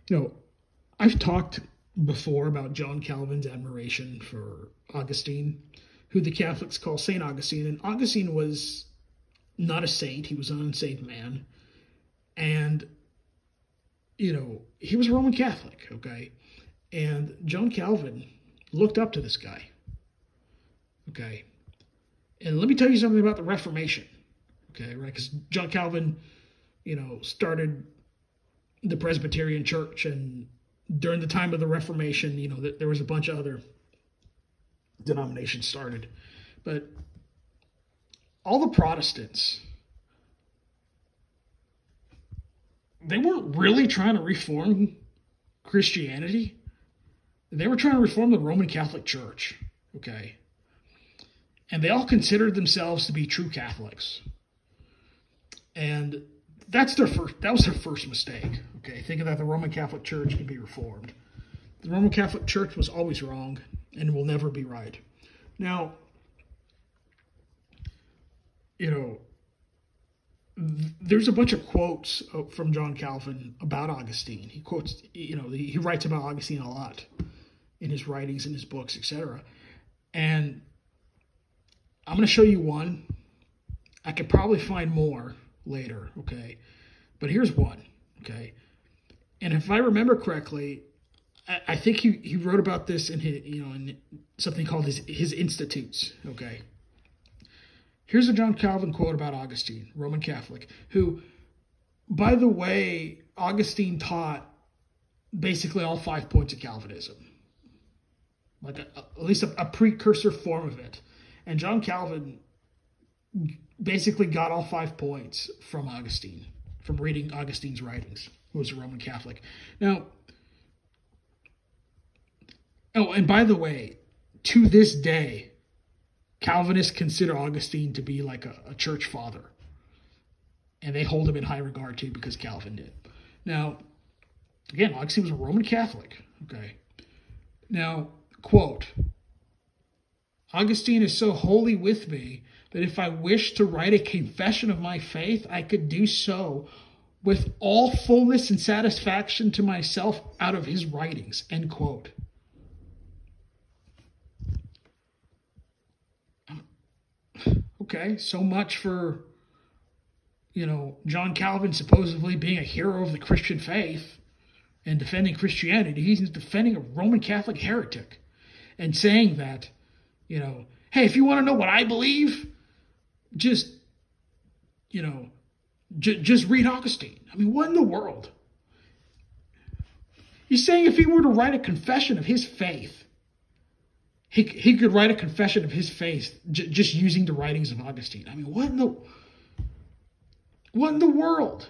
You know, I've talked before about John Calvin's admiration for Augustine, who the Catholics call Saint Augustine. And Augustine was not a saint, he was an unsaved man. And, he was a Roman Catholic, okay? And John Calvin looked up to this guy, okay? And let me tell you something about the Reformation, okay, right? Because John Calvin, started the Presbyterian Church, and during the time of the Reformation, there was a bunch of other denominations started. But all the Protestants, they weren't really trying to reform Christianity. They were trying to reform the Roman Catholic Church, okay? And they all considered themselves to be true Catholics. And that was their first mistake, okay? Thinking that the Roman Catholic Church could be reformed. The Roman Catholic Church was always wrong and will never be right. Now, there's a bunch of quotes from John Calvin about Augustine. He quotes, he writes about Augustine a lot in his writings, in his books, etc. And I'm going to show you one. I could probably find more later, okay? But here's one, okay? And if I remember correctly, I think he wrote about this in his, in something called his Institutes, okay? Here's a John Calvin quote about Augustine, Roman Catholic, who, by the way, Augustine taught basically all 5 points of Calvinism, like at least a precursor form of it. And John Calvin basically got all 5 points from Augustine, from reading Augustine's writings, who was a Roman Catholic. Now, and by the way, to this day, Calvinists consider Augustine to be like a church father. And they hold him in high regard too because Calvin did. Now, again, Augustine was a Roman Catholic. Okay. Now, quote, Augustine is so wholly with me that if I wished to write a confession of my faith, I could do so with all fullness and satisfaction to myself out of his writings, end quote. Okay, so much for, John Calvin supposedly being a hero of the Christian faith and defending Christianity. He's defending a Roman Catholic heretic and saying that, hey, if you want to know what I believe, just read Augustine. I mean, what in the world? He's saying if he were to write a confession of his faith, he could write a confession of his faith just using the writings of Augustine. I mean, what in the world?